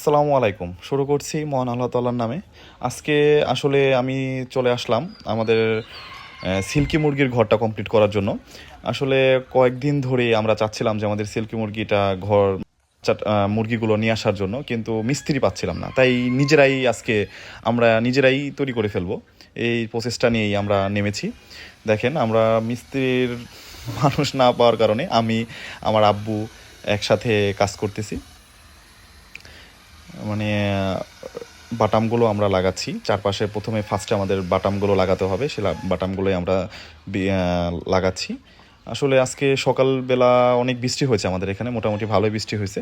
আসসালামু আলাইকুম। শুরু করছি মহান আল্লাহ তাআলার নামে। আজকে আসলে আমি চলে আসলাম আমাদের সিল্কি মুরগির ঘরটা কমপ্লিট করার জন্য। আসলে কয়েকদিন ধরেই আমরা চাচ্ছিলাম যে আমাদের সিল্কি মুরগিটা ঘর মুরগিগুলো নিয়ে আসার জন্য, কিন্তু মিস্ত্রি পাচ্ছিলাম না। তাই আমরা নিজেরাই তৈরি করে ফেলবো, এই প্রসেসটা নিয়েই আমরা নেমেছি। দেখেন, আমরা মিস্ত্রির মানুষ না পাওয়ার কারণে আমি, আমার আব্বু একসাথে কাজ করতেছি। মানে বাটামগুলো আমরা লাগাচ্ছি চারপাশে। প্রথমে ফার্স্টে আমাদের বাটামগুলো লাগাতে হবে, সে বাটামগুলোই আমরা লাগাচ্ছি। আসলে আজকে সকালবেলা অনেক বৃষ্টি হয়েছে আমাদের এখানে, মোটামুটি ভালোই বৃষ্টি হয়েছে।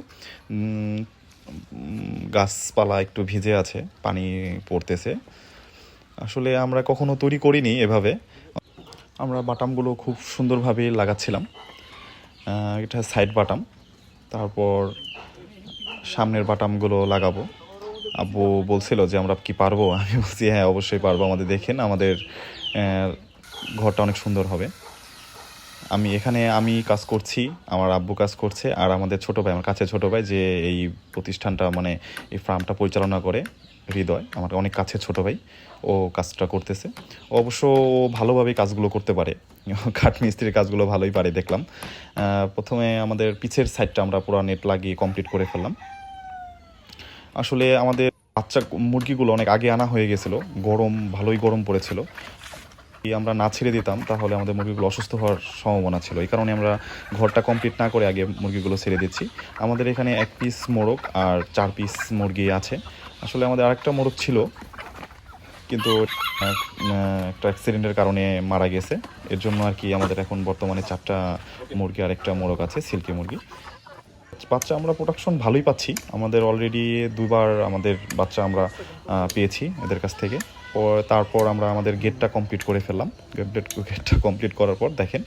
গাছপালা একটু ভিজে আছে, পানি পড়তেছে। আসলে আমরা কখনো তৈরি করিনি এভাবে। আমরা বাটামগুলো খুব সুন্দরভাবে লাগাচ্ছিলাম। এটা সাইড বাটাম, তারপর সামনের বাটামগুলো লাগাবো। আব্বু বলছিল যে আমরা কি পারবো, আমি বলছি হ্যাঁ অবশ্যই পারবো, আমাদের দেখেন আমাদের ঘরটা অনেক সুন্দর হবে। আমি কাজ করছি, আমার আব্বু কাজ করছে, আর আমাদের ছোটো ভাই, আমার কাছে ছোটো ভাই, যে এই প্রতিষ্ঠানটা মানে এই ফার্মটা পরিচালনা করে, হৃদয়, আমার অনেক কাছে ছোটো ভাই, ও কাজটা করতেছে। ও অবশ্য ভালোভাবেই কাজগুলো করতে পারে, কাঠ মিস্ত্রির কাজগুলো ভালোই পারে দেখলাম। প্রথমে আমাদের পিছের সাইডটা আমরা পুরো নেট লাগিয়ে কমপ্লিট করে ফেললাম। আসলে আমাদের বাচ্চা মুরগিগুলো অনেক আগে আনা হয়ে গেছিলো, ভালোই গরম পড়েছিল। আমরা না ছেড়ে দিতাম তাহলে আমাদের মুরগিগুলো অসুস্থ হওয়ার সম্ভাবনা ছিল, এই কারণে আমরা ঘরটা কমপ্লিট না করে আগে মুরগিগুলো ছেড়ে দিচ্ছি। আমাদের এখানে 1 পিস মোরগ আর 4 পিস মুরগি আছে। আসলে আমাদের আরেকটা মোরগ ছিল, কিন্তু একটা অ্যাক্সিডেন্টের কারণে মারা গেছে। এর জন্য আর কি আমাদের এখন বর্তমানে 4টা মুরগি আর একটা মোরগ আছে, সিল্কি মুরগি। বাচ্চা আমরা প্রোডাকশন ভালোই পাচ্ছি, আমাদের অলরেডি 2বার আমাদের বাচ্চা আমরা পেয়েছি এদের কাছ থেকে। তারপর আমরা আমাদের গেটটা কমপ্লিট করে ফেললাম। গেটটা কমপ্লিট করার পর দেখেন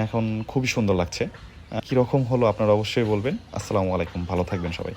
এখন খুবই সুন্দর লাগছে। কীরকম হলো আপনারা অবশ্যই বলবেন। আসসালামু আলাইকুম, ভালো থাকবেন সবাই।